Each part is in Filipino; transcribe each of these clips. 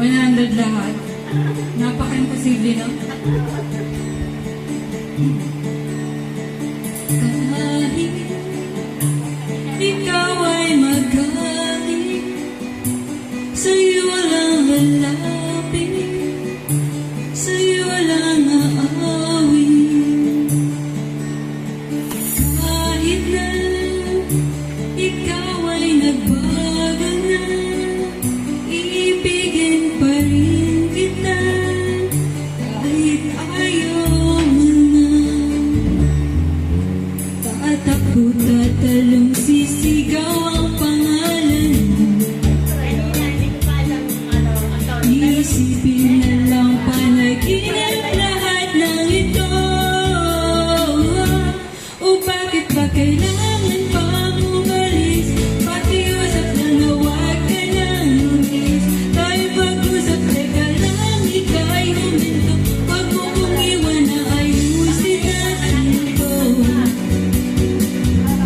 100 lahat. Napaka-imposible, no? Kahit ikaw ay magaling, sa'yo walang lalapit, sa'yo walang aawin. Kahit na ikaw ay nagbago na, iibigin pa rin kita, kahit ayaw mo na. Tatakbo, tatalong, sisigaw ang pangalan mo. Iisipin na lang panaginip lahat ng ito. O bakit ba kailangan pang umalis? Pakiusap lang na huwag ka nang umis. Tayo mag-usap, teka lang, ika'y huminto. Huwag mo kong iwan na ayusin natin ito.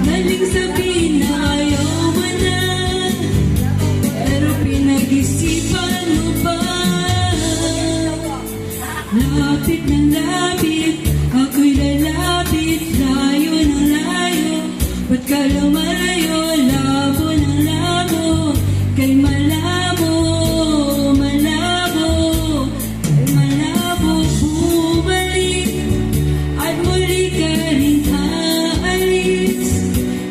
Daling sabihin na ayaw mo na, pero pinag-isipan mo pa. Lapit ng lapit, ako'y lalapit, layo ng layo. Ba't ka lumalayo, labo ng labo, kay malabo, malabo, kay malabo. Bumalik at muli ka rin aalis,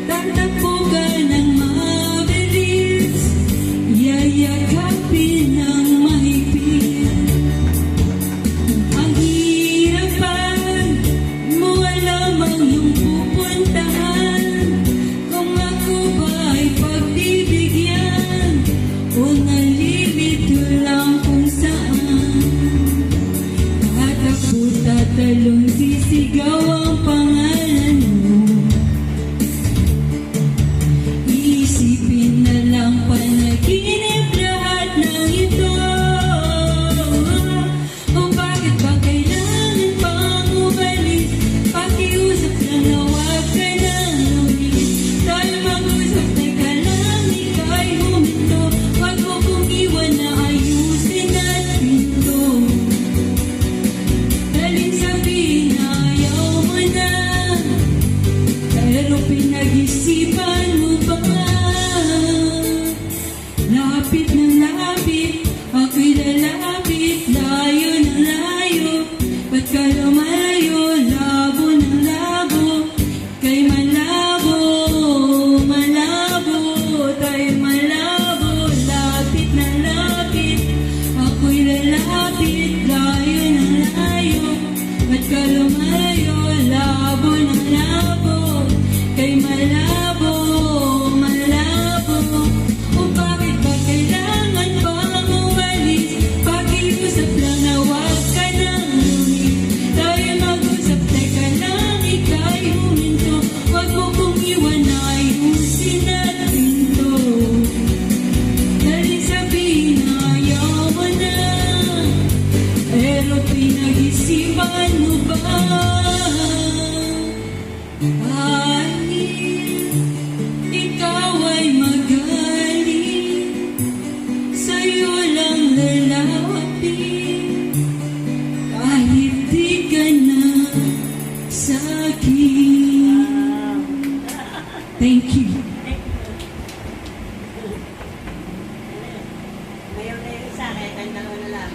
tatakbo ka ng mabilis, yayakapin ng mahigpit. Ang hirap pag mo alam ang iyong pupuntahan, kung ako ba ay pagbibigyan o nalilito lang kung saan. Tatakbo, tatalong, sisigaw ang pangalan mo. Iisipin na lang panaginip lahat ng ito. O bakit ba kailangan pang umalis? Pakiusap lang na huwag ka nang umis. Tayo mag-usap, teka lang, ika'y huminto. Huwag mo kong iwan na ayusin natin ito. Daling sabihin na ayaw mo na, pero pinag-isipan mo ba? Lapit ng lapit, ako'y lalapit, layo ng layo. Ba't ka lumalayo, labo ng labo, kay malabo, malabo, tayo malabo. Lapit ng lapit, ako'y lalapit, layo ng layo. Ba't ka lumalayo, labo ng labo, kay malabo, malabo. O bakit ba kailangan pang umalis? Pakiusap lang na huwag ka nang umis. Tayo mag-usap, teka lang, ika'y huminto. Huwag mo kong iwan na ayusin natin to. Daling sabihin na ayaw mo na, pero pinag-isipan mo ba? Kahit ikaw ay magaling, sa'yo lang lalapit, kahit di ka na sa'kin. Thank you. Ngayon na yun sa akin, kanda ko na lang.